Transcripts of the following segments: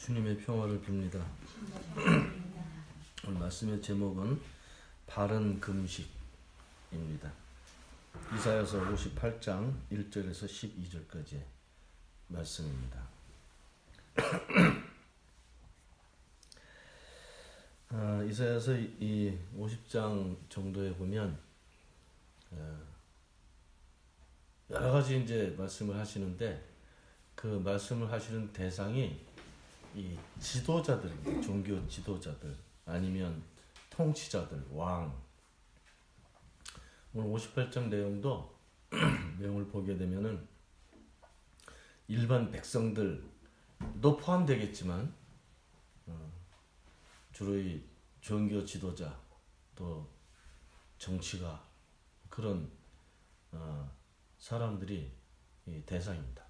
주님의 평화를 빕니다. 오늘 말씀의 제목은 바른 금식입니다. 이사야서 58장 1절에서 12절까지의 말씀입니다. 이사야서 이 50장 정도에 보면 여러 가지 이제 말씀을 하시는데 그 말씀을 하시는 대상이 이 지도자들입니다. 종교 지도자들 아니면 통치자들, 왕. 오늘 58장 내용도 내용을 보게 되면은 일반 백성들도 포함되겠지만 주로 이 종교 지도자 또 정치가 그런 사람들이 이 대상입니다.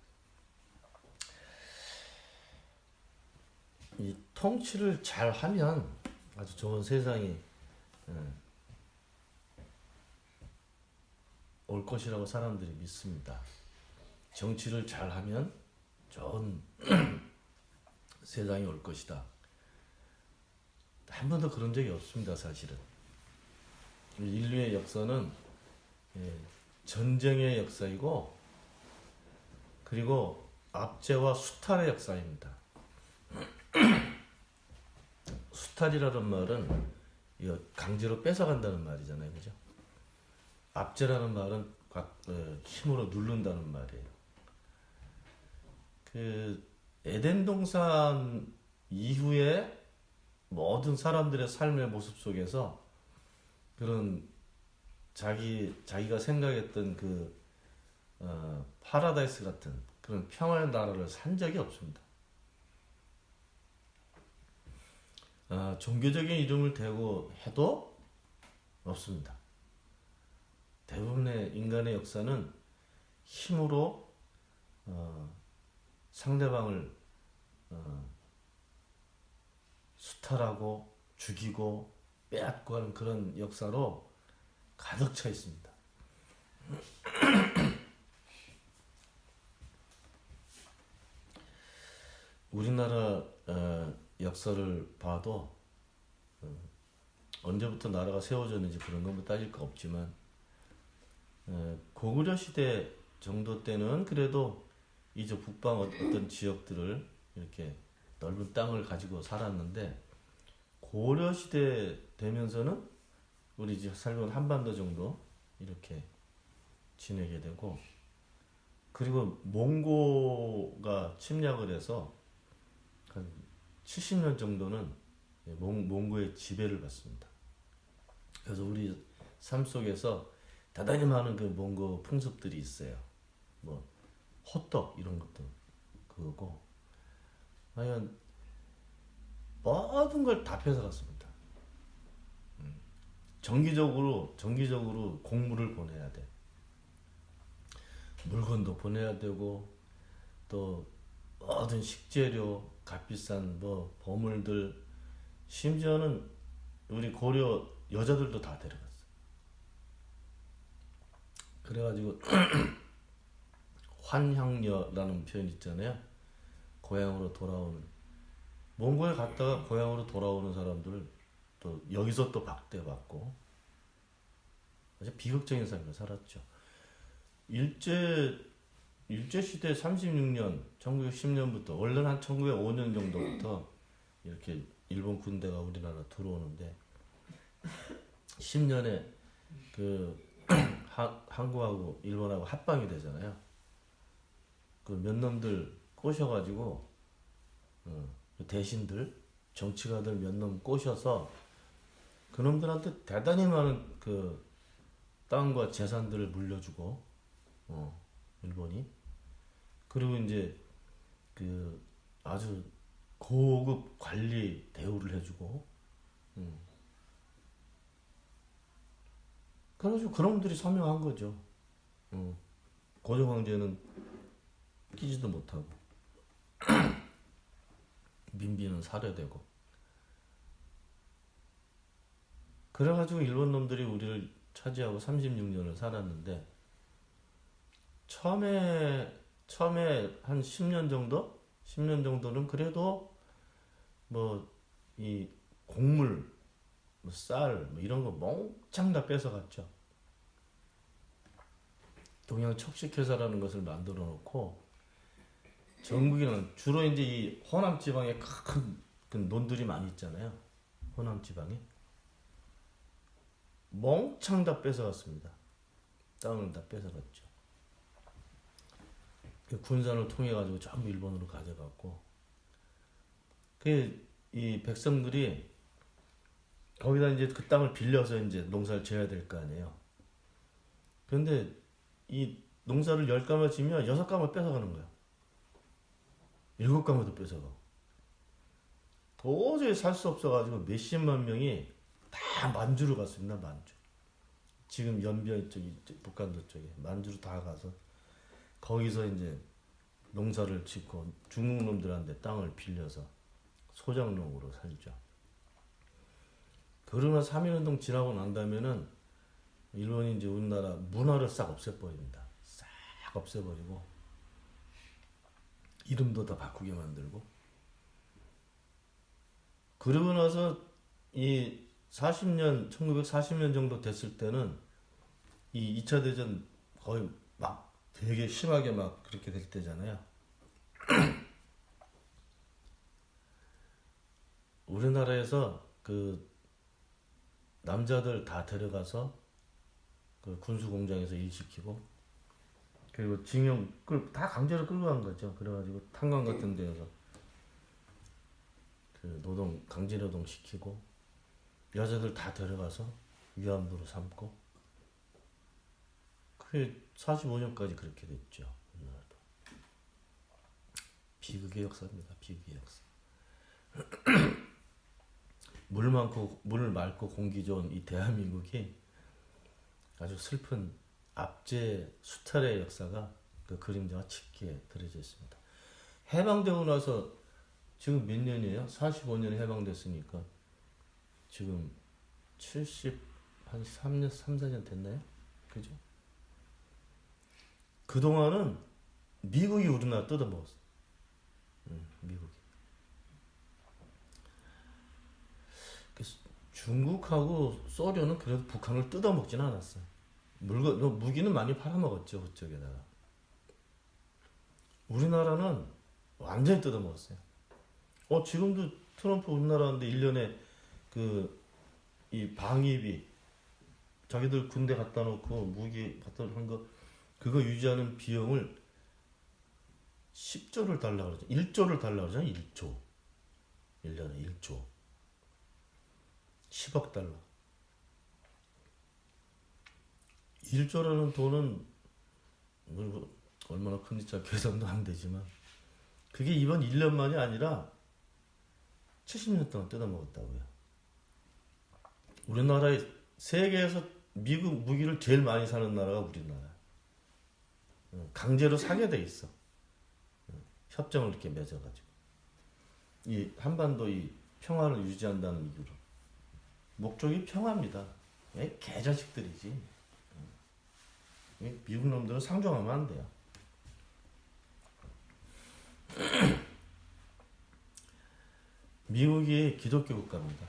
이 통치를 잘 하면 아주 좋은 세상이 올 것이라고 사람들이 믿습니다. 정치를 잘 하면 좋은 세상이 올 것이다. 한 번도 그런 적이 없습니다, 사실은. 인류의 역사는 전쟁의 역사이고, 그리고 압제와 수탈의 역사입니다. 수탈이라는 말은 강제로 뺏어간다는 말이잖아요, 그죠? 압제라는 말은 힘으로 누른다는 말이에요. 그 에덴 동산 이후에 모든 사람들의 삶의 모습 속에서 그런 자기가 생각했던 그 파라다이스 같은 그런 평화의 나라를 산 적이 없습니다. 종교적인 이름을 대고 해도 없습니다. 대부분의 인간의 역사는 힘으로 상대방을 수탈하고 죽이고 빼앗고 하는 그런 역사로 가득 차 있습니다. 우리나라 역사를 봐도 언제부터 나라가 세워졌는지 그런 건 따질 거 없지만 고구려 시대 정도 때는 그래도 이제 북방 어떤 지역들을 이렇게 넓은 땅을 가지고 살았는데 고려 시대 되면서는 우리 이제 살던 한반도 정도 이렇게 지내게 되고, 그리고 몽고가 침략을 해서 한 70년 정도는 몽고의 지배를 받습니다. 그래서 우리 삶 속에서 대단히 많은 그 몽고 풍습들이 있어요. 뭐 호떡 이런 것도 그거고, 하여간 모든 걸 다 뺏어갔습니다. 정기적으로 공물을 보내야 돼. 물건도 보내야 되고, 또 모든 식재료, 값비싼 뭐 보물들, 심지어는 우리 고려 여자들도 다 데려갔어. 그래가지고 환향녀라는 표현 있잖아요. 고향으로 돌아오는, 몽고에 갔다가 고향으로 돌아오는 사람들을 또 여기서 또 박대받고 아주 비극적인 삶을 살았죠. 일제 시대 36년 1910년부터 원래는 한 1905년 정도부터 이렇게 일본 군대가 우리나라 들어오는데 10년에 그 한국하고 일본하고 합방이 되잖아요. 그 몇 놈들 꼬셔가지고 대신들 정치가들 몇 놈 꼬셔서 그놈들한테 대단히 많은 그 땅과 재산들을 물려주고 일본이, 그리고 이제 그 아주 고급 관리 대우를 해주고 그래가지고 그놈들이 서명한 거죠. 고종 황제는 끼지도 못하고 민비는 살해되고, 그래가지고 일본 놈들이 우리를 차지하고 36년을 살았는데, 처음에 한 10년 정도는 그래도 뭐 이 곡물, 뭐 쌀, 뭐 이런 거 몽창 다 뺏어갔죠. 동양 척식회사라는 것을 만들어 놓고 전국에는 주로 이제 이 호남 지방에 큰 논들이 많이 있잖아요. 호남 지방에 몽창 다 뺏어갔습니다. 땅을 다 뺏어갔죠. 그 군산을 통해 가지고 전부 일본으로 가져갔고, 그 이 백성들이 거기다 이제 그 땅을 빌려서 이제 농사를 지어야 될 거 아니에요. 그런데 이 농사를 10가마 지면 6가마 뺏어가는 거야. 7가마도 뺏어가. 도저히 살 수 없어가지고 몇십만 명이 다 만주로 갔습니다. 만주. 지금 연변 쪽이 북한도 쪽에 만주로 다 가서 거기서 이제 농사를 짓고 중국 놈들한테 땅을 빌려서 소작농으로 살죠. 그러나 3.1운동 지나고 난 다음에는 일본이 이제 우리나라 문화를 싹 없애버립니다. 싹 없애버리고 이름도 다 바꾸게 만들고, 그러고 나서 이 1940년 정도 됐을 때는 이 2차 대전 거의 막 되게 심하게 막 그렇게 될 때잖아요. 우리나라에서 그 남자들 다 데려가서 그 군수 공장에서 일시키고, 그리고 징용 다 강제로 끌고 간 거죠. 그래가지고 탄광 같은 데서 그 노동 강제 노동 시키고 여자들 다 데려가서 위안부로 삼고, 그게 45년까지 그렇게 됐죠. 우리나라도. 비극의 역사입니다. 비극의 역사. 물 맑고 공기 좋은 이 대한민국이 아주 슬픈 압제 수탈의 역사가 그 그림자가 짙게 그려져 있습니다. 해방되고 나서 지금 몇 년이에요? 45년에 해방됐으니까 지금 한 3년, 3, 4년 됐나요? 그죠? 그동안은 미국이 우리나라 뜯어먹었어. 미국이. 중국하고 소련은 그래도 북한을 뜯어먹지는 않았어요. 무기는 많이 팔아먹었죠, 그쪽에다가. 우리나라는 완전히 뜯어먹었어요. 지금도 트럼프 우리나라인데 1년에 이 방위비, 자기들 군대 갖다 놓고 무기 갖다 놓은 거, 그거 유지하는 비용을 10조를 달라고 그러죠. 1조를 달라고 그러잖아요. 1조. 1년에 1조. 10억 달러. 1조라는 돈은 뭐 얼마나 큰지 잘 계산도 안 되지만, 그게 이번 1년만이 아니라 70년 동안 뜯어먹었다고요. 우리나라의 세계에서 미국 무기를 제일 많이 사는 나라가 우리나라. 강제로 사게 돼 있어. 협정을 이렇게 맺어가지고 이 한반도 이 평화를 유지한다는 이유로. 목적이 평화입니다. 개자식들이지. 미국 놈들은 상종하면 안 돼요. 미국이 기독교 국가입니다.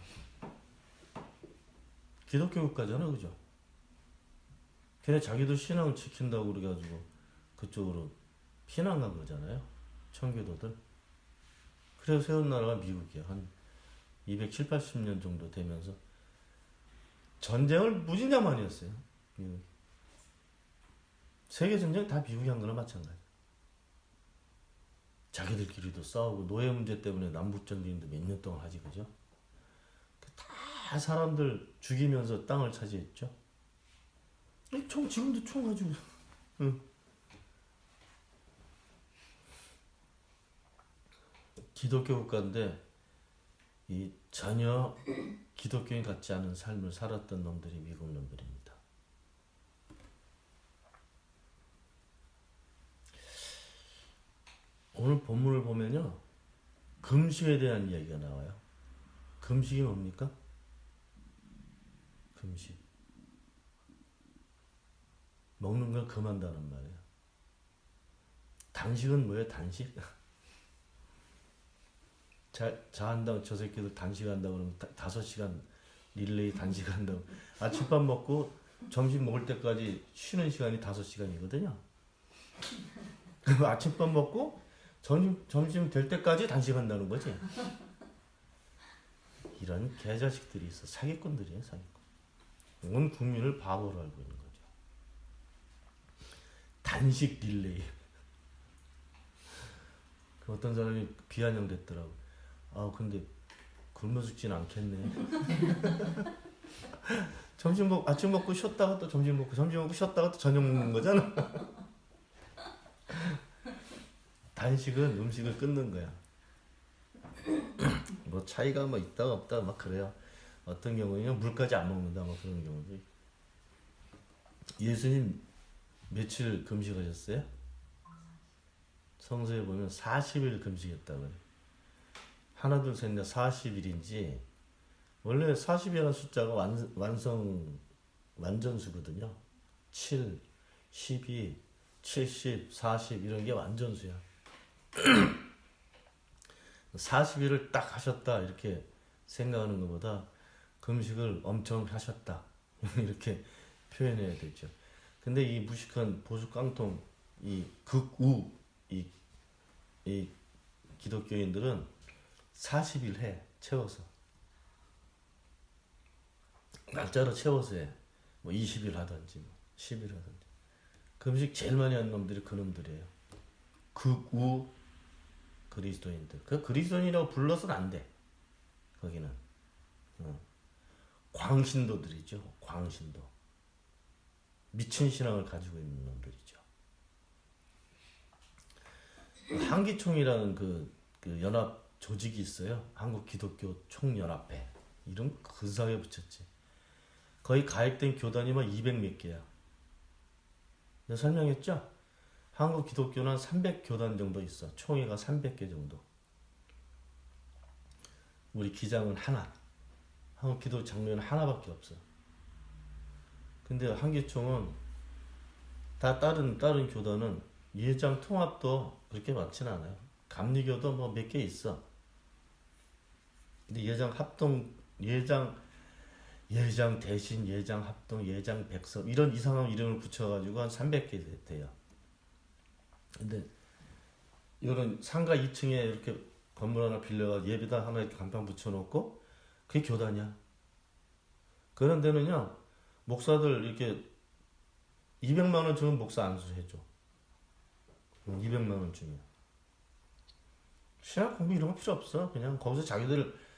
기독교 국가잖아, 그죠? 걔네 자기들 신앙을 지킨다고 그래가지고 그쪽으로 피난 간 거잖아요. 청교도들. 그래서 세운 나라가 미국이야. 한 270, 80년 정도 되면서 전쟁을 무진장 많이 했어요. 미국이. 세계전쟁 다 미국이 한 거나 마찬가지. 자기들끼리도 싸우고, 노예 문제 때문에 남북전쟁도 몇 년 동안 하지, 그죠? 다 사람들 죽이면서 땅을 차지했죠. 지금도 총 가지고. 응. 기독교 국가인데 이 전혀 기독교인 같지 않은 삶을 살았던 놈들이 미국 놈들입니다. 오늘 본문을 보면요, 금식에 대한 이야기가 나와요. 금식이 뭡니까? 금식. 먹는 걸 금한다는 말이에요. 단식은 뭐예요? 단식? 자한다고 저 새끼들 단식한다고 그러면 5시간 릴레이 단식한다고. 아침밥 먹고 점심 먹을 때까지 쉬는 시간이 5시간이거든요. 아침밥 먹고 점심 될 때까지 단식한다는 거지. 이런 개자식들이 있어. 사기꾼들이에요, 사기꾼. 온 국민을 바보로 알고 있는 거죠. 단식 릴레이. 어떤 사람이 비아냥 됐더라고. 아, 근데 굶어 죽진 않겠네. 아침 먹고 쉬었다가 또 점심 먹고 쉬었다가 또 저녁 먹는 거잖아. 단식은 음식을 끊는 거야. 뭐 차이가 뭐 있다 없다 막 그래요. 어떤 경우는 물까지 안 먹는다 뭐 그런 경우도 있고. 예수님 며칠 금식하셨어요? 성서에 보면 40일 금식했다고 그래요. 하나 둘 셋 넷 40일인지 원래 40이라는 숫자가 완전수거든요. 7, 12, 70, 40 이런 게 완전수야. 40일을 딱 하셨다 이렇게 생각하는 것보다 금식을 엄청 하셨다 이렇게 표현해야 되죠. 근데 이 무식한 보수 깡통 이 극우 이 기독교인들은 40일 해 채워서 날짜로 채워서 해. 뭐 20일 하든지 뭐 10일 하든지. 금식 제일 많이 하는 놈들이 그놈들이에요. 극우 그리스도인들. 그 그리스도인이라고 불러서는 안 돼. 거기는 광신도들이죠. 광신도. 미친 신앙을 가지고 있는 놈들이죠. 한기총이라는 그 연합 조직이 있어요. 한국 기독교 총연합회. 이름 근사하게 붙였지. 거의 가입된 교단이 막 200몇 개야. 내가 설명했죠? 한국 기독교는 300교단 정도 있어. 총회가 300개 정도. 우리 기장은 하나. 한국 기독 장로는 하나밖에 없어. 근데 한기총은 다 다른 교단은 예장 통합도 그렇게 많지는 않아요. 감리교도 뭐 몇 개 있어. 근데 예장 합동, 예장 대신, 예장 합동, 예장 백성 이런 이상한 이름을 붙여가지고 한 300개 돼요. 근데 이거는 상가 2층에 이렇게 건물 하나 빌려가 예배당 하나 이렇게 간판 붙여놓고 그게 교단이야. 그런 데는요 목사들 이렇게 200만 원 주면 목사 안수해줘. 200만 원 주면 신학 공부 이런 거 필요 없어. 그냥 거기서 자기들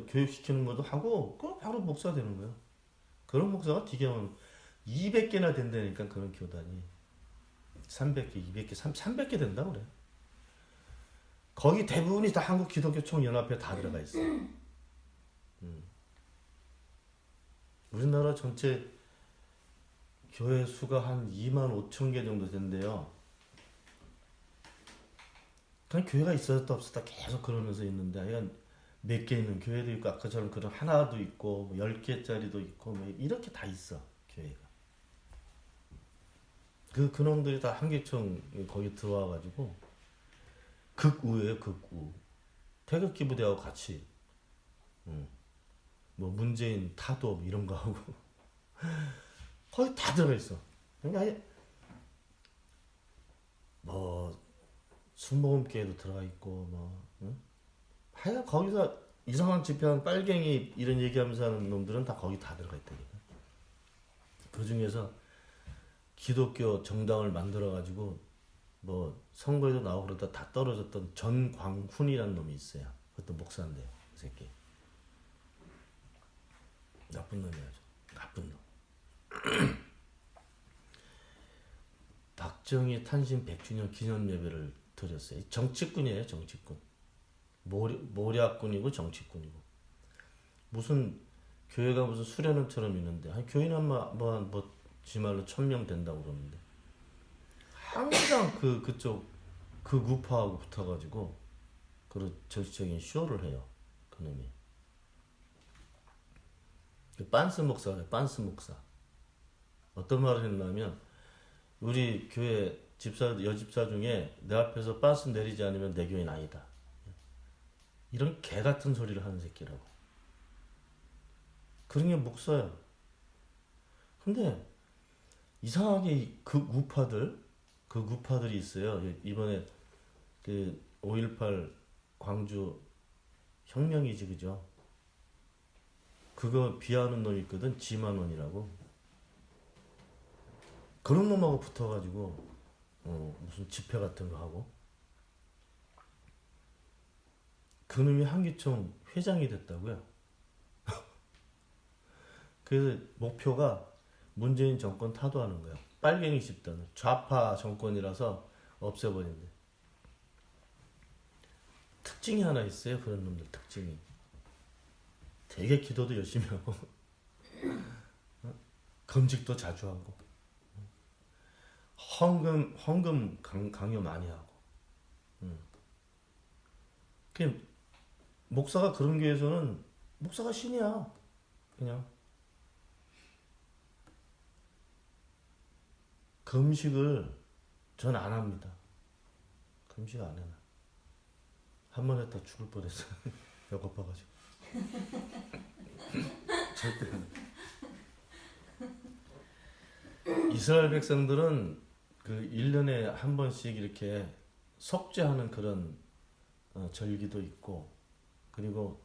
교육시키는 것도 하고 그 바로 목사 되는 거야. 그런 목사가 되게 많으면 200개나 된다니까. 그런 교단이 300개, 200개, 300개 된다 그래. 거기 대부분이 다 한국 기독교 총연합회 다 들어가 있어. 우리나라 전체 교회 수가 한 2만 5천 개 정도 된대요. 그냥 교회가 있었다 없었다 계속 그러면서 있는데 하여간 몇 개 있는 교회도 있고 아까처럼 그런 하나도 있고 뭐 10개짜리도 있고 뭐 이렇게 다 있어 교회가. 그놈들이 다 한계총 거기 들어와가지고 극우예요. 극우. 태극기부대하고 같이 뭐 문재인 타도 이런 거 하고 거의 다 들어가 있어. 그러니까 뭐 순복음교회도 들어가 있고 뭐 하여간 거기서 이상한 집회한 빨갱이 이런 얘기하면서 하는 놈들은 다 거기 다 들어가 있다니까. 그 중에서 기독교 정당을 만들어 가지고 뭐 선거에도 나오고 그러다 다 떨어졌던 전광훈이라는 놈이 있어요. 그것도 목사인데 그 새끼 나쁜 놈이야죠. 나쁜 놈. 박정희 탄신 100주년 기념 예배를 드렸어요. 정치꾼이에요. 정치꾼. 모략꾼이고 정치꾼이고. 무슨 교회가 무슨 수련원처럼 있는데 한 교인은 뭐 지말로 1000명 된다고 그러는데 항상 그쪽 우파하고 붙어가지고 그런 정치적인 쇼를 해요. 그놈이. 빤스 목사예요. 빤스 목사. 어떤 말을 했냐면 우리 교회 여집사 중에 내 앞에서 빤스 내리지 않으면 내 교인 아니다. 이런 개 같은 소리를 하는 새끼라고. 그런 게 목사야. 근데 이상하게 그 우파들이 있어요. 이번에 그 5.18 광주 혁명이지, 그죠? 그거 비하하는 놈이 있거든. 지만원이라고. 그런 놈하고 붙어가지고 무슨 집회 같은 거 하고. 그놈이 한기총 회장이 됐다고요. 그래서 목표가 문재인 정권 타도하는 거야. 빨갱이 집단을. 좌파 정권이라서 없애버린대. 특징이 하나 있어요. 그런 놈들 특징이. 되게 기도도 열심히 하고 금식도 자주 하고 헌금 강요 많이 하고. 그 목사가 그런 교회에서는 목사가 신이야. 그냥 금식을 전 안 합니다. 금식 안 해. 한 번 했다 죽을 뻔했어. 배고파가지고. 절대 안 해. 이스라엘 백성들은 그 1년에 한 번씩 이렇게 속죄하는 그런 절기도 있고, 그리고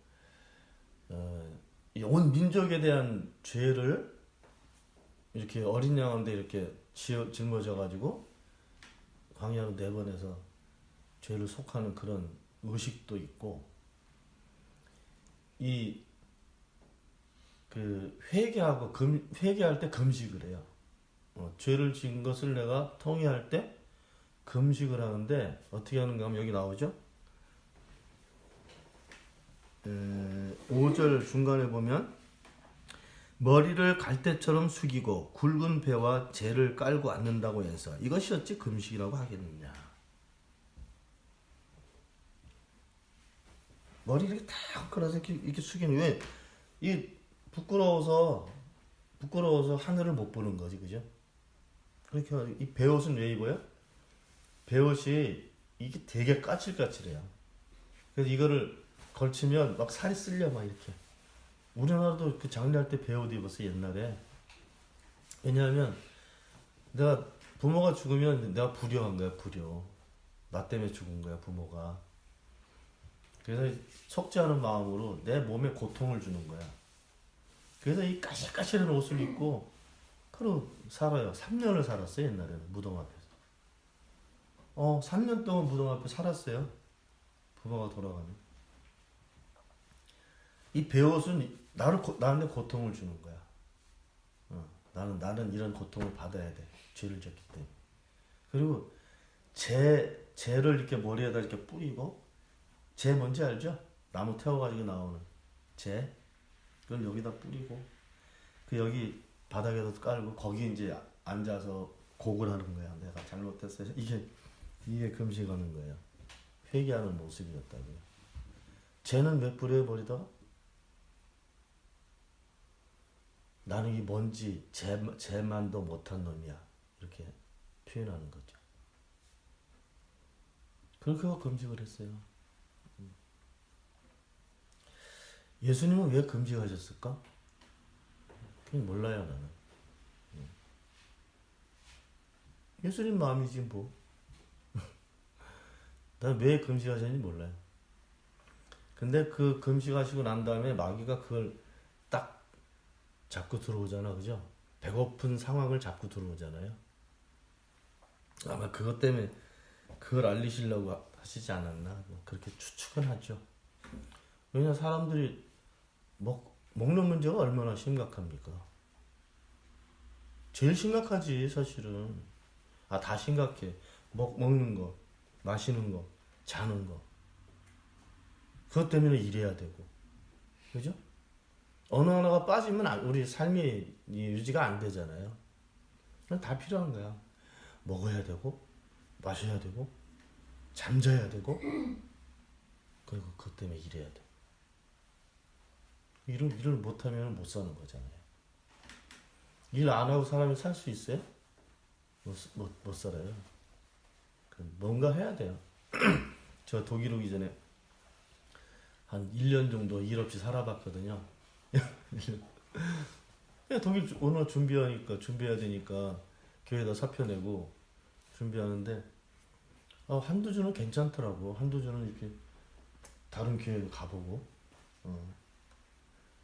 온 민족에 대한 죄를 이렇게 어린 양한테 이렇게 짊어져 가지고 광야로 내보내서 죄를 속하는 그런 의식도 있고, 이 그 회개할 때 금식을 해요. 죄를 지은 것을 내가 통회할 때 금식을 하는데 어떻게 하는가 하면 여기 나오죠. 5절 중간에 보면 머리를 갈대처럼 숙이고 굵은 배와 재를 깔고 앉는다고 해서 이것이 어찌 금식이라고 하겠느냐. 머리를 이렇게 딱 끌어서 이렇게 숙이는, 왜? 이 부끄러워서 하늘을 못 보는 거지, 그죠? 그렇게. 이 배옷은 왜 입어요? 배옷이 이게 되게 까칠까칠해요. 그래서 이거를 걸치면 막 살이 쓸려, 막 이렇게. 우리나라도 그 장례할 때 배옷 입었어, 옛날에. 왜냐하면 내가 부모가 죽으면 내가 불효한 거야, 불효. 나 때문에 죽은 거야, 부모가. 그래서 속죄하는 마음으로 내 몸에 고통을 주는 거야. 그래서 이 까실까실한 옷을 입고 그러고 살아요. 3년을 살았어요, 옛날에는. 무덤 앞에서. 3년 동안 무덤 앞에 살았어요. 부모가 돌아가면. 이 배옷은 나한테 고통을 주는 거야. 나는 이런 고통을 받아야 돼. 죄를 졌기 때문에. 그리고 재를 이렇게 머리에다 이렇게 뿌리고, 재 뭔지 알죠? 나무 태워가지고 나오는 재. 그걸 여기다 뿌리고, 여기 바닥에서 깔고, 거기 이제 앉아서 곡을 하는 거야. 내가 잘못했어요. 이게 금식하는 거예요. 회개하는 모습이었다고요. 쟤는 왜 뿌려요, 머리다가? 나는 이 뭔지 쟤만도 못한 놈이야. 이렇게 표현하는 거죠. 그렇게 금식을 했어요. 예수님은 왜 금식하셨을까? 그냥 몰라요, 나는. 예수님 마음이지 뭐. 난 왜 금식하셨는지 몰라요. 근데 그 금식하시고 난 다음에 마귀가 그걸 딱 잡고 들어오잖아, 그죠? 배고픈 상황을 잡고 들어오잖아요. 아마 그것 때문에 그걸 알리시려고 하시지 않았나, 그렇게 추측은 하죠. 왜냐, 사람들이 먹는 문제가 얼마나 심각합니까? 제일 심각하지, 사실은. 다 심각해. 먹는 거, 마시는 거, 자는 거. 그것 때문에 일해야 되고. 그죠? 어느 하나가 빠지면 우리 삶이 유지가 안 되잖아요. 다 필요한 거야. 먹어야 되고, 마셔야 되고, 잠자야 되고, 그리고 그것 때문에 일해야 돼. 일을 못하면 못 사는 거잖아요. 일 안 하고 사람이 살 수 있어요? 못 살아요. 뭔가 해야 돼요. 저 독일 오기 전에 한 1년 정도 일 없이 살아봤거든요. 그냥 독일 언어 준비해야 되니까 교회에다 사표 내고 준비하는데 한두 주는 괜찮더라고. 한두 주는 이렇게 다른 교회도 가보고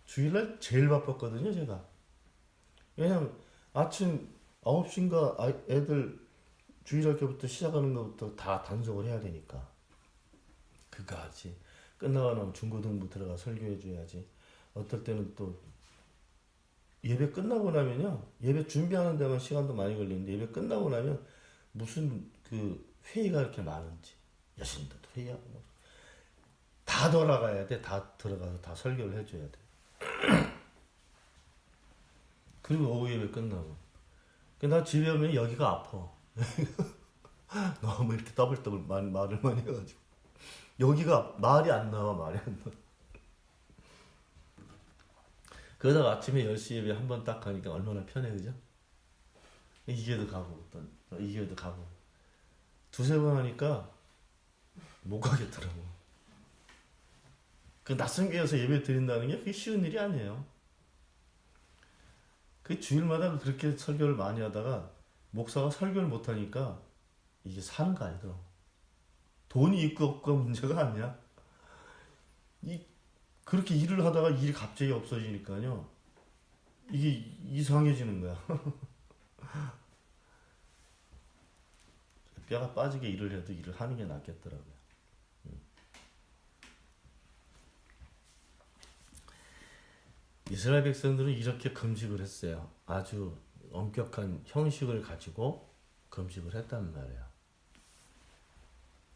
주일날 제일 바빴거든요, 제가. 왜냐면 아침 9시인가 애들 주일학교부터 시작하는 것부터 다 단속을 해야 되니까. 그거 하지. 끝나고 나면 중고등부 들어가 설교해 줘야지. 어떨 때는 또 예배 끝나고 나면요. 예배 준비하는 데만 시간도 많이 걸리는데 예배 끝나고 나면 무슨 그 회의가 이렇게 많은지 여신들도 회의하고 다 돌아가야 돼. 다 들어가서 다 설교를 해줘야 돼. 그리고 오후 예배 끝나고. 나 집에 오면 여기가 아파. 너무 이렇게 떠블떠블 말을 많이 해가지고. 여기가 말이 안 나와, 말이 안 나와. 그러다가 아침에 10시 예배 한 번 딱 가니까 얼마나 편해, 그죠? 이 교회도 가고, 또 이 교회도 가고. 두세 번 하니까 못 가겠더라고. 그 낯선 교회에서 예배 드린다는 게 그게 쉬운 일이 아니에요. 그 주일마다 그렇게 설교를 많이 하다가 목사가 설교를 못하니까 이게 사는 거 아니더라고. 돈이 있고 없고 문제가 아니야. 그렇게 일을 하다가 일이 갑자기 없어지니까요. 이게 이상해지는 거야. 뼈가 빠지게 일을 해도 일을 하는 게 낫겠더라고요. 이스라엘 백성들은 이렇게 금식을 했어요. 아주 엄격한 형식을 가지고 금식을 했단 말이에요.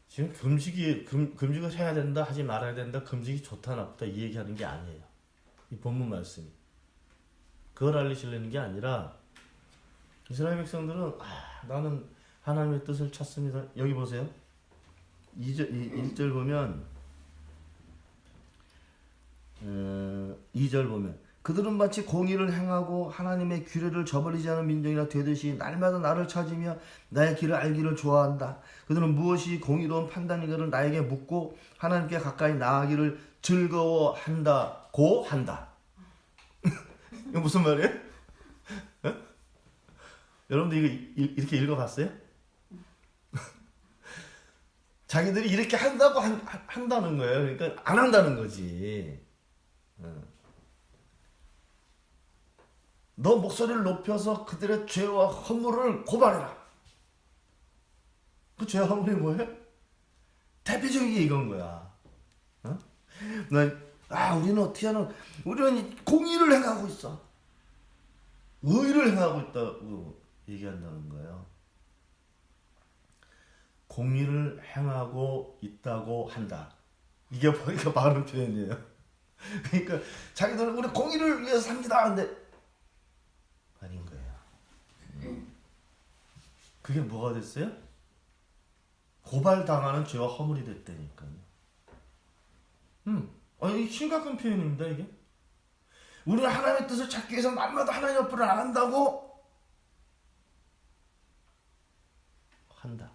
지금 금식을 해야 된다, 하지 말아야 된다, 금식이 좋다, 나쁘다 이 얘기하는 게 아니에요. 이 본문 말씀이. 그걸 알리시려는 게 아니라 이스라엘 백성들은 나는 하나님의 뜻을 찾습니다. 여기 보세요. 1절 보면 2절 보면 그들은 마치 공의를 행하고 하나님의 규례를 저버리지 않은 민족이나 되듯이 날마다 나를 찾으며 나의 길을 알기를 좋아한다. 그들은 무엇이 공의로운 판단인가를 나에게 묻고 하나님께 가까이 나아가기를 즐거워한다고 한다. 이거 무슨 말이에요? 여러분들 이거 이렇게 읽어봤어요? 자기들이 이렇게 한다고 한다는 거예요. 그러니까 안 한다는 거지. 너 목소리를 높여서 그들의 죄와 허물을 고발해라. 그 죄와 허물이 뭐예요? 대표적인 게 이건 거야. 우리는 어떻게 하는? 우리는 공의를 행하고 있어. 의를 행하고 있다고 얘기한다는 거예요. 공의를 행하고 있다고 한다. 이게 바른 표현이에요. 그러니까 자기들은 우리 공의를 위해서 삽니다. 근데 아닌 거예요. 그게 뭐가 됐어요? 고발당하는 죄와 허물이 됐다니까요. 이 심각한 표현입니다, 이게. 우리가 하나님의 뜻을 찾기 위해서 날마다 하나님 옆으로 나간다고 한다.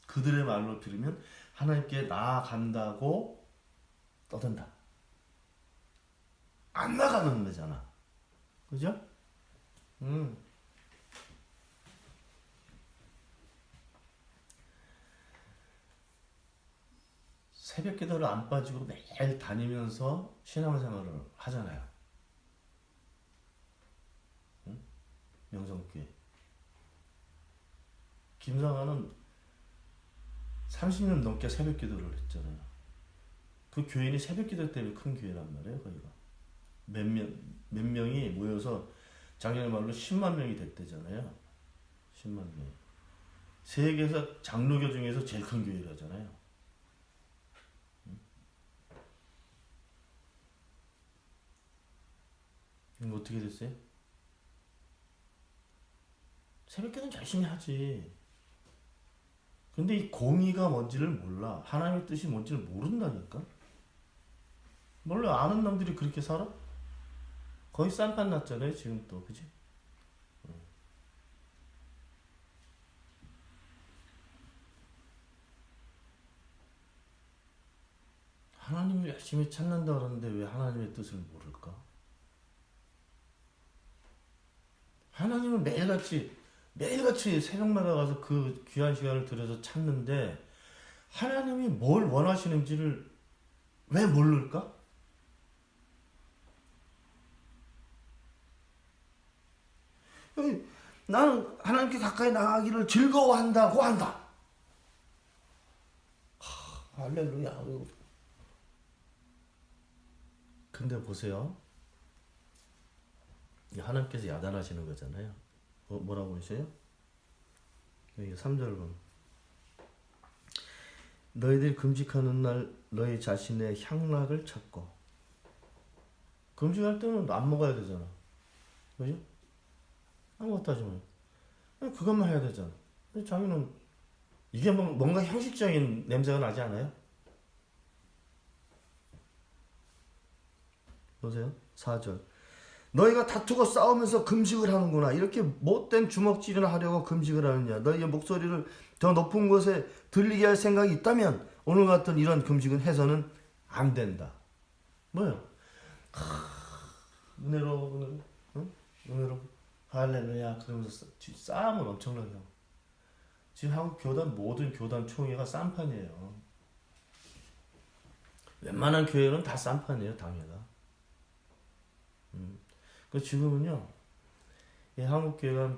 그들의 말로 들으면 하나님께 나아간다고 떠든다. 안 나가는 거잖아. 그죠? 새벽 기도를 안 빠지고 매일 다니면서 신앙생활을 하잖아요. 명성교회. 김상아는 30년 넘게 새벽 기도를 했잖아요. 그 교인이 새벽 기도 때문에 큰 교회란 말이에요, 거기가. 몇 명이 모여서 작년에 말로 10만 명이 됐대잖아요. 10만 명. 세계에서 장로교 중에서 제일 큰 교회라잖아요. 이거 어떻게 됐어요? 새벽기도는 열심히 하지. 근데 이 공의가 뭔지를 몰라. 하나님의 뜻이 뭔지를 모른다니까. 몰라. 아는 놈들이 그렇게 살아? 거의 쌈판 났잖아요, 지금 또. 그지? 하나님을 열심히 찾는다 그러는데 왜 하나님의 뜻을 모를까? 하나님을 매일같이 새벽마다 가서 그 귀한 시간을 들여서 찾는데 하나님이 뭘 원하시는지를 왜 모를까? 나는 하나님께 가까이 나가기를 즐거워한다고 한다. 할렐루야. 근데 보세요. 하나님께서 야단하시는 거잖아요. 뭐라고 그러세요? 여기 3절 보면 너희들이 금식하는 날 너희 자신의 향락을 찾고, 금식할 때는 안 먹어야 되잖아. 그죠? 아무것도 하지 마. 그것만 해야 되잖아. 근데 자기는 이게 뭔가 형식적인 냄새가 나지 않아요? 보세요. 4절. 너희가 다투고 싸우면서 금식을 하는구나. 이렇게 못된 주먹질이나 하려고 금식을 하느냐. 너희의 목소리를 더 높은 곳에 들리게 할 생각이 있다면 오늘 같은 이런 금식은 해서는 안 된다. 뭐예요? 은혜로, 응? 은혜로, 할렐루야. 그러면서 싸움은 엄청나게 하고. 지금 한국 교단, 모든 교단 총회가 쌈판이에요. 웬만한 교회는 다 쌈판이에요, 당회가. 그 지금은요, 한국 교회가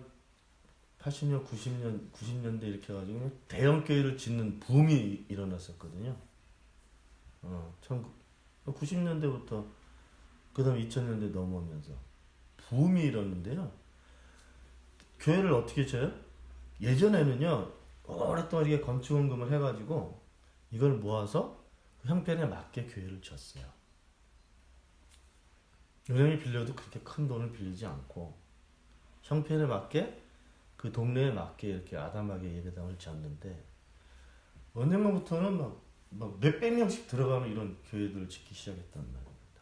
80년, 90년대 이렇게 해가지고 대형 교회를 짓는 붐이 일어났었거든요. 90년대부터 그 다음에 2000년대 넘어오면서 붐이 일어났는데요. 교회를 어떻게 져요? 예전에는요, 오랫동안 이렇게 건축원금을 해가지고 이걸 모아서 형편에 맞게 교회를 졌어요. 은행이 빌려도 그렇게 큰 돈을 빌리지 않고 형편에 맞게 그 동네에 맞게 이렇게 아담하게 예배당을 지었는데 어느 날부터는 막 몇백 명씩 들어가는 이런 교회들을 짓기 시작했단 말입니다.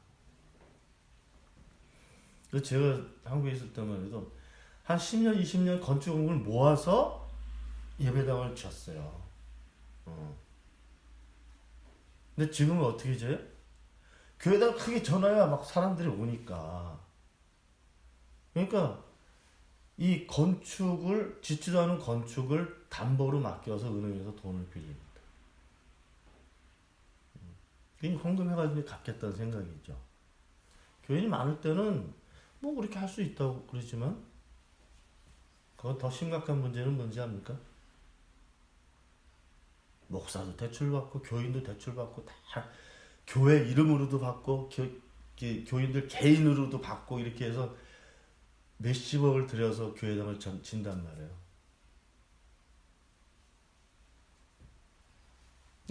그래서 제가 한국에 있을 때만 해도 한 10년, 20년 건축원금을 모아서 예배당을 지었어요. 근데 지금은 어떻게 져요? 교회다가 크게 전화야 막 사람들이 오니까. 그러니까 이 건축을 짓지도 않은 건축을 담보로 맡겨서 은행에서 돈을 빌립니다. 그게 헌금해가지고 갚겠다는 생각이죠. 교인이 많을 때는 뭐 그렇게 할 수 있다고 그러지만 그건 더 심각한 문제는 뭔지 압니까? 목사도 대출받고 교인도 대출받고 다 교회 이름으로도 받고 교인들 개인으로도 받고 이렇게 해서 몇십억을 들여서 교회당을 진단 말이에요.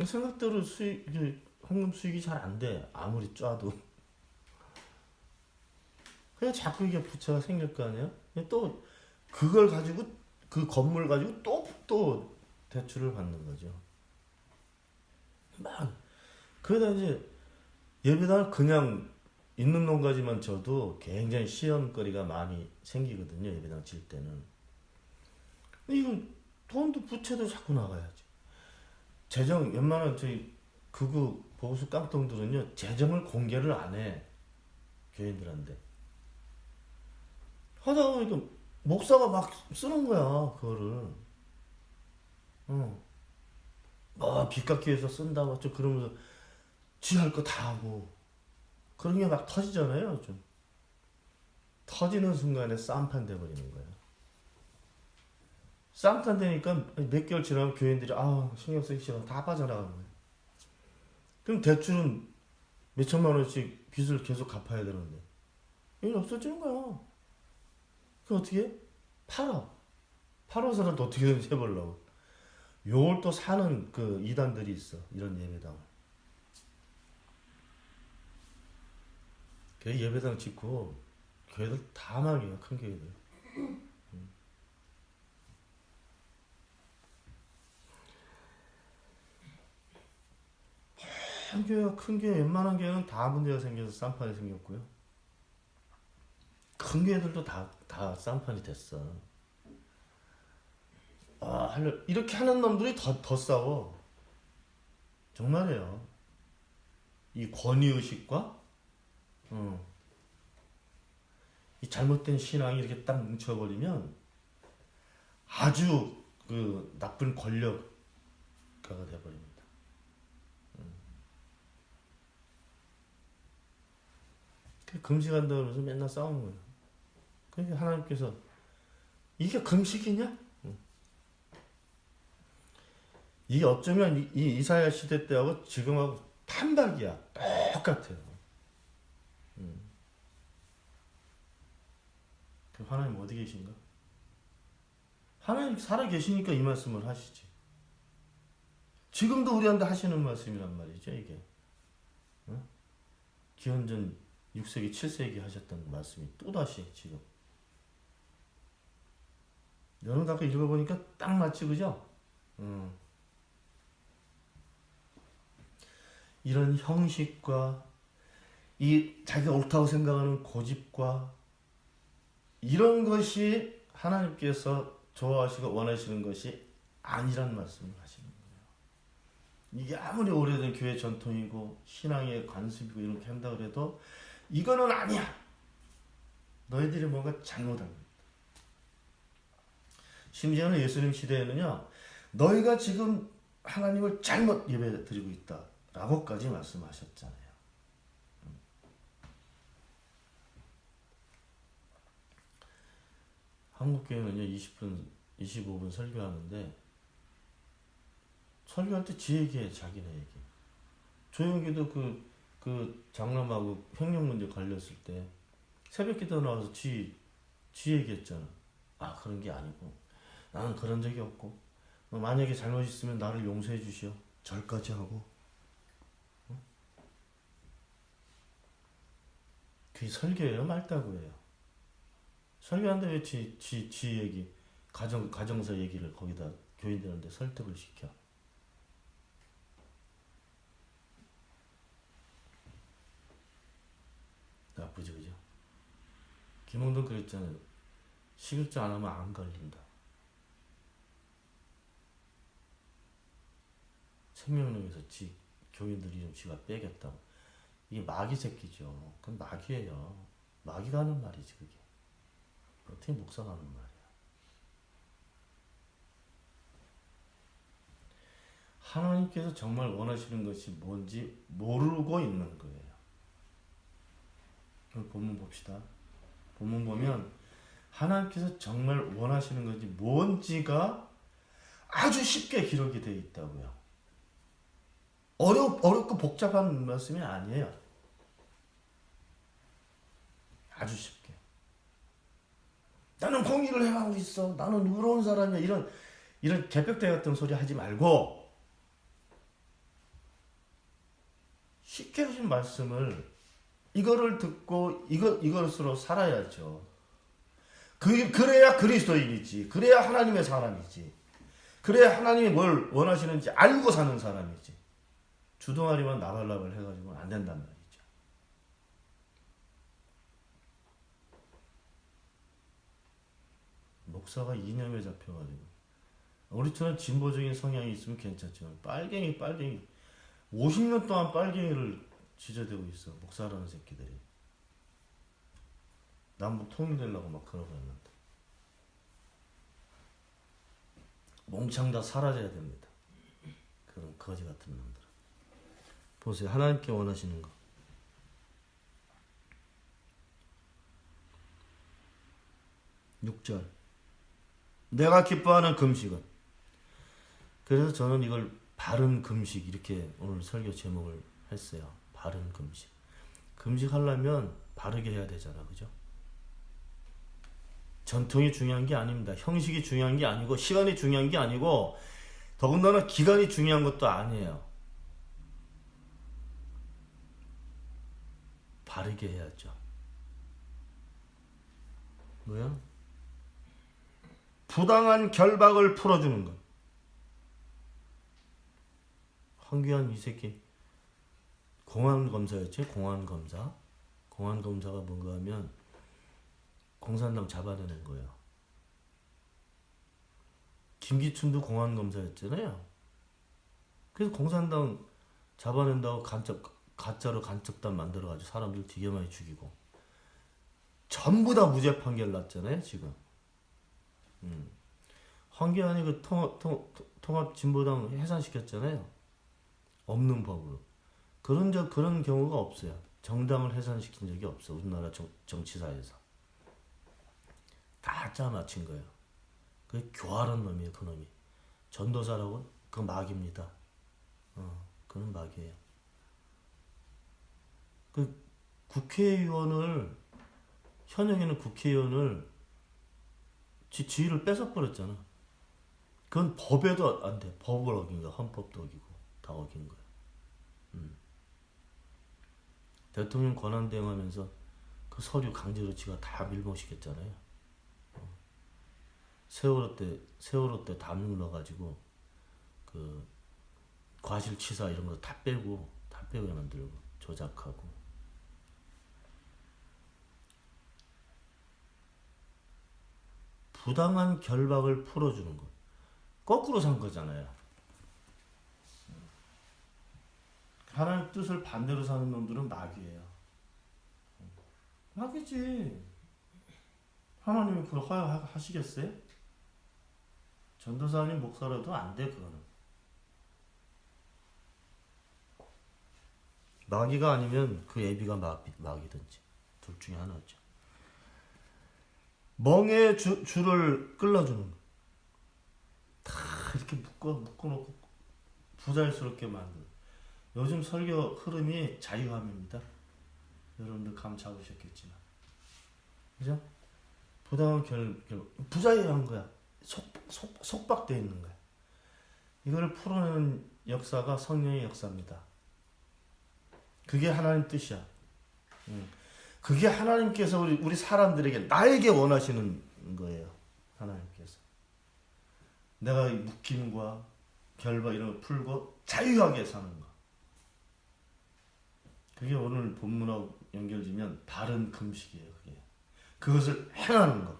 생각대로 헌금 수익이 잘 안 돼. 아무리 쪄도. 그냥 자꾸 이게 부채가 생길 거 아니에요? 또 그걸 가지고 그 건물 가지고 또 대출을 받는 거죠. 그러다 이제 예배당을 그냥 있는 놈까지만 져도 굉장히 시험거리가 많이 생기거든요. 예배당 질 때는. 이거 돈도 부채도 자꾸 나가야지. 재정 웬만한 저희 극우 보수 깡통들은요 재정을 공개를 안 해. 교인들한테. 하다 보니까 목사가 막 쓰는 거야 그거를. 빚 갚기 위해서 쓴다 맞죠? 그러면서 지 할 거 다 하고 그런 게 막 터지잖아요. 좀 터지는 순간에 쌈판 돼버리는 거예요. 쌈판 되니까 몇 개월 지나면 교인들이 신경 쓰기 싫어 다 빠져나가는 거예요. 그럼 대출은 몇 천만 원씩 빚을 계속 갚아야 되는데 이게 없어지는 거야. 그럼 어떻게 해? 팔아서라도 어떻게든지 해보려고. 요걸 또 사는 그 이단들이 있어. 이런 예배당을. 그 예배당 짓고 교회들 다 망해요. 큰 교회들. 큰 교회 웬만한 교회는 다 문제가 생겨서 쌈판이 생겼고요. 큰 교회들도 다 쌈판이 됐어. 이렇게 하는 놈들이 더 싸워. 정말이에요. 이 권위의식과 이 잘못된 신앙이 이렇게 딱 뭉쳐버리면 아주 그 나쁜 권력가가 돼버립니다. 금식한다 그러면서 맨날 싸우는 거예요. 그러니까 하나님께서 이게 금식이냐? 이게 어쩌면 이 이사야 시대 때하고 지금하고 판박이야. 똑같아요. 하나님 어디 계신가? 하나님 살아 계시니까 이 말씀을 하시지. 지금도 우리한테 하시는 말씀이란 말이죠, 이게. 기원전 6세기, 7세기 하셨던 말씀이 또다시 지금. 여러분 아까 읽어보니까 딱 맞지, 그죠? 이런 형식과 이 자기가 옳다고 생각하는 고집과 이런 것이 하나님께서 좋아하시고 원하시는 것이 아니란 말씀을 하시는 거예요. 이게 아무리 오래된 교회 전통이고 신앙의 관습이고 이렇게 한다 그래도 이거는 아니야. 너희들이 뭔가 잘못한 겁니다. 심지어는 예수님 시대에는요, 너희가 지금 하나님을 잘못 예배드리고 있다 라고까지 말씀하셨잖아요. 한국교회는요 20분 25분 설교하는데 설교할 때 지 얘기해. 자기네 얘기. 조영기도 그 장남하고 횡령 문제 걸렸을 때 새벽 기도 나와서 지 얘기했잖아. 아, 그런 게 아니고 나는 그런 적이 없고 만약에 잘못 있으면 나를 용서해 주시오. 절까지 하고. 그게 설교예요? 말다구예요? 설교하는데 왜 지 얘기, 가정사 얘기를 거기다 교인들한테 설득을 시켜? 나쁘지, 그죠? 김홍돈 그랬잖아요. 식일조 안 하면 안 걸린다. 생명력에서 교인들 이름 지가 빼겠다고. 이게 마귀 새끼죠. 그건 마귀예요. 마귀가 하는 말이지, 그게. 어떻게 목사가 하는 말이야. 하나님께서 정말 원하시는 것이 뭔지 모르고 있는 거예요. 그럼 본문 봅시다. 본문 보면 하나님께서 정말 원하시는 것이 뭔지가 아주 쉽게 기록이 되어 있다고요. 어렵고 복잡한 말씀이 아니에요. 아주 쉽게. 나는 공의를 행하고 있어. 나는 의로운 사람이야. 이런 개벽대 같은 소리 하지 말고 쉽게 주신 말씀을 이거를 듣고 이것으로 살아야죠. 그래야 그리스도인이지. 그래야 하나님의 사람이지. 그래야 하나님이 뭘 원하시는지 알고 사는 사람이지. 주둥아리만 나발나발 해가지고는 안 된단 말이죠. 목사가 이념에 잡혀가지고 우리처럼 진보적인 성향이 있으면 괜찮지만 빨갱이 50년 동안 빨갱이를 지저대고 있어. 목사라는 새끼들이. 남북 통일되려고 막 그러고 있는데 몽창 다 사라져야 됩니다. 그런 거지 같은 놈들. 보세요. 하나님께 원하시는 거. 6절. 내가 기뻐하는 금식은. 그래서 저는 이걸 바른 금식 이렇게 오늘 설교 제목을 했어요. 바른 금식. 금식하려면 바르게 해야 되잖아. 그죠? 전통이 중요한 게 아닙니다. 형식이 중요한 게 아니고 시간이 중요한 게 아니고 더군다나 기간이 중요한 것도 아니에요. 바르게 해야죠. 뭐야? 부당한 결박을 풀어주는 것. 황교안 이 새끼 공안검사였지? 공안검사. 공안검사가 뭔가 하면 공산당 잡아내는 거예요. 김기춘도 공안검사였잖아요. 그래서 공산당 잡아낸다고 간첩 가짜로 간첩단 만들어가지고 사람들 되게 많이 죽이고 전부 다 무죄 판결 났잖아요 지금. 황교안이 그 통합진보당 해산시켰잖아요. 없는 법으로. 그런 경우가 없어요. 정당을 해산시킨 적이 없어. 우리나라 정치사에서. 다 짜맞힌 거예요. 그게 교활한 놈이에요. 그 놈이. 전도사라고? 그거 막입니다. 그건 막이에요. 그 국회의원을 현역에는 국회의원을 지위를 뺏어버렸잖아. 그건 법에도 안 돼. 법을 어긴 거야. 헌법도 어기고 다 어긴 거야. 대통령 권한 대행하면서 그 서류 강제로 지가 다 밀봉시켰잖아요. 세월호 때 담요 넣어가지고 그 과실치사 이런 거 다 빼고 만들고 조작하고. 부당한 결박을 풀어주는 것. 거꾸로 산 거잖아요. 하나님 뜻을 반대로 사는 놈들은 마귀예요. 마귀지. 하나님이 그걸 허용하시겠어요? 전도사님 목사라도 안 돼, 그거는. 마귀가 아니면 그 애비가 마귀든지 둘 중에 하나죠. 멍에 줄을 끌어주는 거. 다 이렇게 묶어놓고 부자연스럽게 만드는. 요즘 설교 흐름이 자유함입니다. 여러분들 감 잡으셨겠지만. 그죠? 부당한 부자유한 거야. 속박되어 있는 거야. 이걸 풀어내는 역사가 성령의 역사입니다. 그게 하나님 뜻이야. 그게 하나님께서 우리 사람들에게 나에게 원하시는 거예요. 하나님께서. 내가 묶임과 결박 이런 거 풀고 자유하게 사는 거. 그게 오늘 본문하고 연결지면 바른 금식이에요. 그게. 그것을 행하는 거.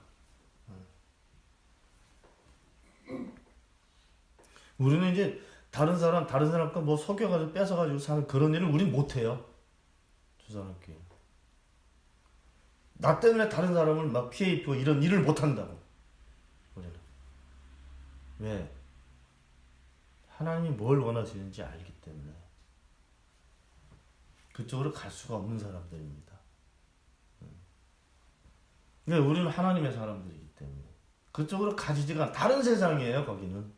우리는 이제 다른 사람과 뭐 속여가지고 뺏어가지고 사는 그런 일을 우린 못해요. 주사람께. 나 때문에 다른 사람을 막 피해 입히고 이런 일을 못한다고. 우리는. 왜? 하나님이 뭘 원하시는지 알기 때문에. 그쪽으로 갈 수가 없는 사람들입니다. 그러니까 우리는 하나님의 사람들이기 때문에. 그쪽으로 가지지가 않아. 다른 세상이에요, 거기는.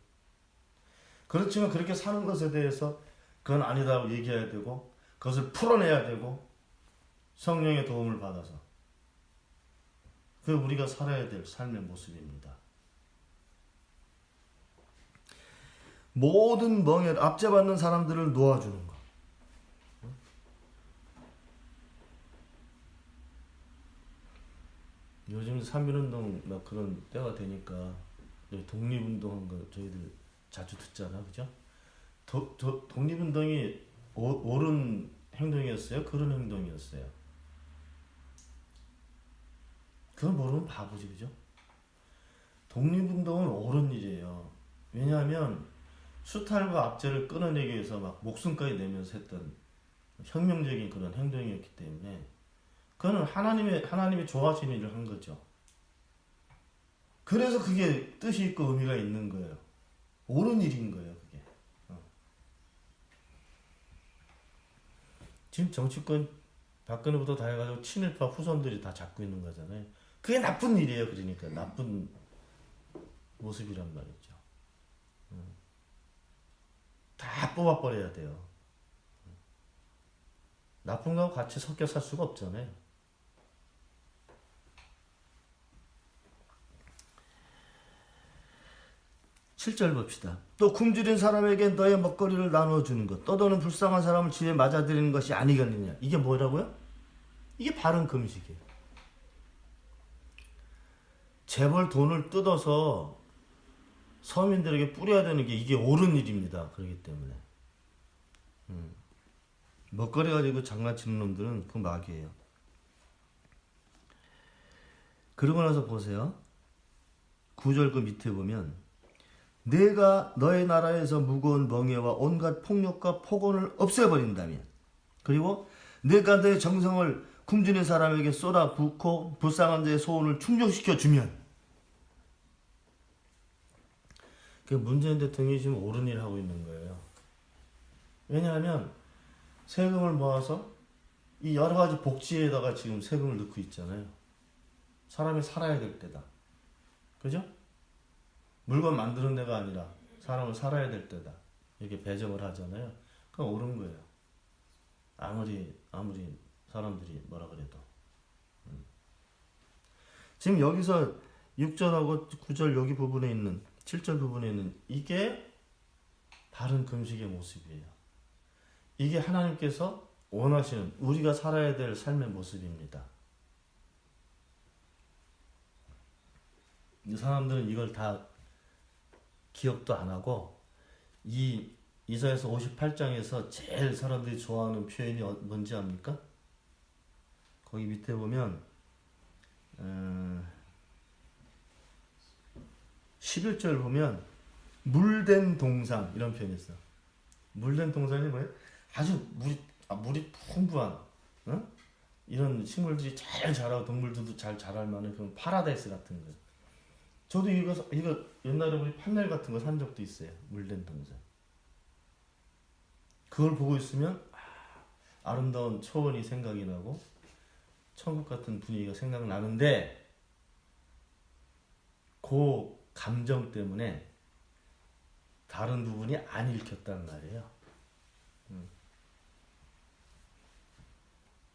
그렇지만 그렇게 사는 것에 대해서 그건 아니다고 얘기해야 되고, 그것을 풀어내야 되고, 성령의 도움을 받아서. 그게 우리가 살아야 될 삶의 모습입니다. 모든 멍에를 압제받는 사람들을 놓아주는 것. 요즘 3.1운동 막 그런 때가 되니까 독립운동한 거 저희들 자주 듣잖아, 그죠? 독립운동이 옳은 행동이었어요? 그런 행동이었어요? 그건 모르면 바보지, 그죠? 독립운동은 옳은 일이에요. 왜냐하면 수탈과 압제를 끊어내기 위해서 막 목숨까지 내면서 했던 혁명적인 그런 행동이었기 때문에 그거는 하나님이 좋아하시는 일을 한 거죠. 그래서 그게 뜻이 있고 의미가 있는 거예요. 옳은 일인 거예요, 그게. 지금 정치권 박근혜부터 다 해가지고 친일파 후손들이 다 잡고 있는 거잖아요. 그게 나쁜 일이에요. 그러니까 나쁜 모습이란 말이죠. 다 뽑아버려야 돼요. 나쁜 거하고 같이 섞여 살 수가 없잖아요. 7절 봅시다. 또 굶주린 사람에게 너의 먹거리를 나눠주는 것, 떠도는 불쌍한 사람을 집에 맞아들이는 것이 아니겠느냐. 이게 뭐라고요? 이게 바른 금식이에요. 재벌 돈을 뜯어서 서민들에게 뿌려야 되는 게 이게 옳은 일입니다. 그렇기 때문에. 먹거리 가지고 장난치는 놈들은 그 마귀예요. 그러고 나서 보세요. 9절 그 밑에 보면 내가 너의 나라에서 무거운 멍에와 온갖 폭력과 폭언을 없애버린다면 그리고 내가 내 정성을 굶주린 사람에게 쏟아 붓고 불쌍한 자의 소원을 충족시켜 주면, 그 문재인 대통령이 지금 옳은 일을 하고 있는 거예요. 왜냐하면 세금을 모아서 이 여러 가지 복지에다가 지금 세금을 넣고 있잖아요. 사람이 살아야 될 때다. 그죠? 물건 만드는 데가 아니라 사람을 살아야 될 때다. 이렇게 배정을 하잖아요. 그건 옳은 거예요. 아무리 사람들이 뭐라 그래도. 지금 여기서 6절하고 9절 여기 부분에 있는 7절 부분에 있는 이게 바른 금식의 모습이에요. 이게 하나님께서 원하시는 우리가 살아야 될 삶의 모습입니다. 이 사람들은 이걸 다 기억도 안 하고 이 이사야서 58장에서 제일 사람들이 좋아하는 표현이 뭔지 압니까? 거기 밑에 보면 11절 보면 물된 동산 이런 표현이 있어. 물된 동산이 뭐예요? 아주 물이 풍부한 이런 식물들이 잘 자라고 동물들도 잘 자랄 만한 그런 파라다이스 같은 거. 저도 이거 옛날에 우리 판넬 같은 거 산 적도 있어요. 물된 동산. 그걸 보고 있으면 아름다운 초원이 생각이 나고 천국 같은 분위기가 생각나는데 그 감정 때문에 다른 부분이 안 읽혔단 말이에요.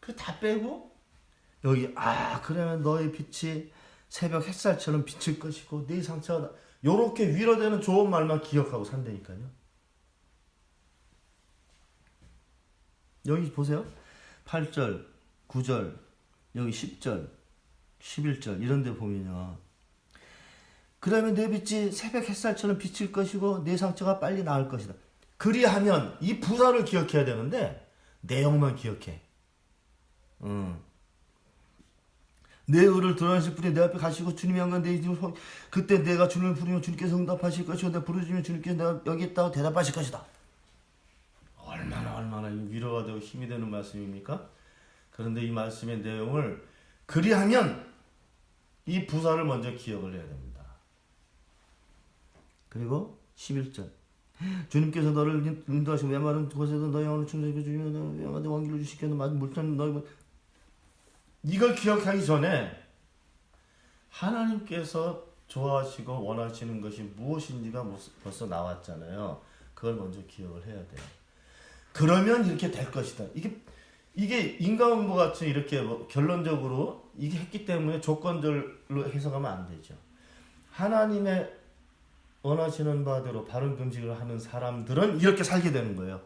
그 다 빼고 여기 그러면 너의 빛이 새벽 햇살처럼 비칠 것이고 네 상처가 요렇게 위로되는 좋은 말만 기억하고 산다니까요. 여기 보세요. 8절, 9절, 여기 10절, 11절 이런 데 보면요. 그러면 내 빛이 새벽 햇살처럼 비칠 것이고 내 상처가 빨리 나을 것이다. 그리하면 이 부사를 기억해야 되는데 내용만 기억해. 내 의를 드러내실 분이 내 앞에 가시고 주님의 영광 내 이름을 그때 내가 주님을 부르면 주님께서 응답하실 것이고 내가 부르짖으면 주님께서 내가 여기 있다고 대답하실 것이다. 얼마나 위로가 되고 힘이 되는 말씀입니까? 그런데 이 말씀의 내용을 그리하면 이 부사를 먼저 기억을 해야 됩니다. 그리고 11절 주님께서 너를 인도하시고 메마른 곳에서 너의 영혼을 충전시켜 주시며 메마른 왕기를 주시켜 맞은 물탄 너희 이걸 기억하기 전에 하나님께서 좋아하시고 원하시는 것이 무엇인지가 벌써 나왔잖아요. 그걸 먼저 기억을 해야 돼요. 그러면 이렇게 될 것이다. 이게 인과응보 같이 이렇게 결론적으로 이게 했기 때문에 조건들로 해석하면 안 되죠. 하나님의 원하시는 바대로 바른 금식을 하는 사람들은 이렇게 살게 되는 거예요.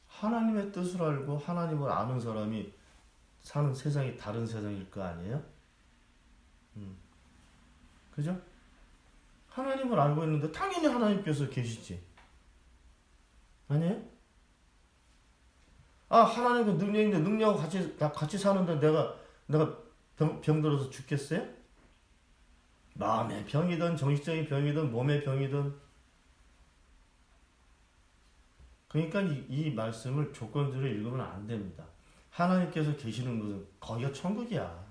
하나님의 뜻을 알고 하나님을 아는 사람이 사는 세상이 다른 세상일 거 아니에요? 그죠? 하나님을 알고 있는데 당연히 하나님께서 계시지. 아니에요? 하나님은 능력인데 능력하고 같이 사는데 내가 병들어서 죽겠어요? 마음의 병이든 정신적인 병이든 몸의 병이든. 그러니까 이 말씀을 조건대로 읽으면 안 됩니다. 하나님께서 계시는 곳은 거기가 천국이야.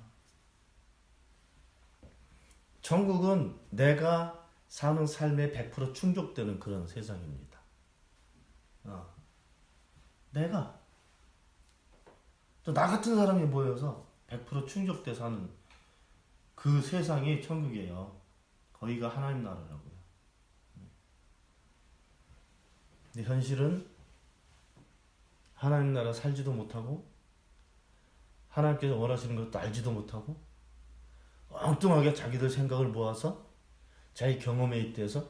천국은 내가 사는 삶에 100% 충족되는 그런 세상입니다. 내가 또 나 같은 사람이 모여서 100% 충족돼 사는 그 세상이 천국이에요. 거기가 하나님 나라라고요. 근데 현실은 하나님 나라 살지도 못하고 하나님께서 원하시는 것도 알지도 못하고 엉뚱하게 자기들 생각을 모아서 자기 경험에 잇대서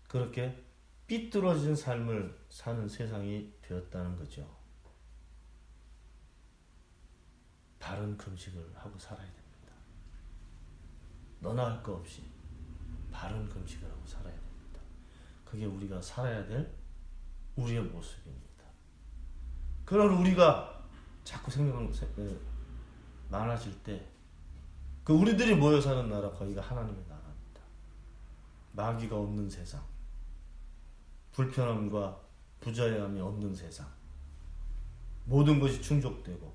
그렇게 삐뚤어진 삶을 사는 세상이 되었다는 거죠. 바른 금식을 하고 살아야 됩니다. 너나 할 거 없이 바른 금식을 하고 살아야 됩니다. 그게 우리가 살아야 될 우리의 모습입니다. 그런 우리가 자꾸 생각이 많아질 때 그 우리들이 모여 사는 나라 거기가 하나님의 나라입니다. 마귀가 없는 세상, 불편함과 부자유함이 없는 세상, 모든 것이 충족되고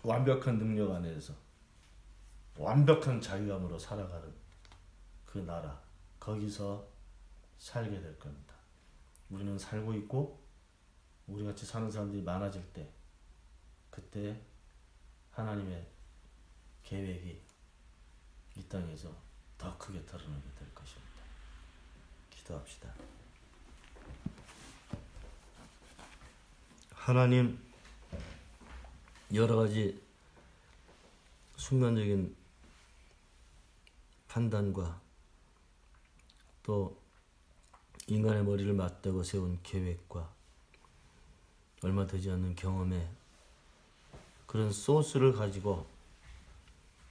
완벽한 능력 안에서 완벽한 자유함으로 살아가는 그 나라, 거기서 살게 될 겁니다. 우리는 살고 있고 우리같이 사는 사람들이 많아질 때, 그때 하나님의 계획이 이 땅에서 더 크게 드러나게 될 것입니다. 기도합시다. 하나님, 여러 가지 순간적인 판단과 또 인간의 머리를 맞대고 세운 계획과 얼마 되지 않는 경험에 그런 소스를 가지고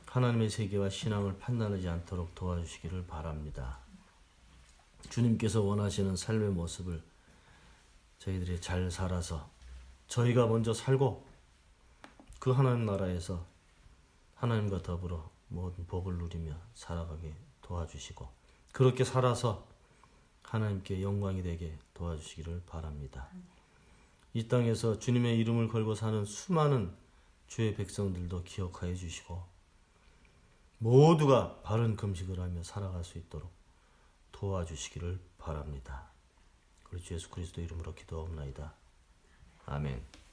하나님의 세계와 신앙을 판단하지 않도록 도와주시기를 바랍니다. 주님께서 원하시는 삶의 모습을 저희들이 잘 살아서 저희가 먼저 살고 그 하나님 나라에서 하나님과 더불어 모든 복을 누리며 살아가게 도와주시고, 그렇게 살아서 하나님께 영광이 되게 도와주시기를 바랍니다. 이 땅에서 주님의 이름을 걸고 사는 수많은 주의 백성들도 기억하여 주시고 모두가 바른 금식을 하며 살아갈 수 있도록 도와주시기를 바랍니다. 그리고 주 예수 그리스도 이름으로 기도하옵나이다. 아멘.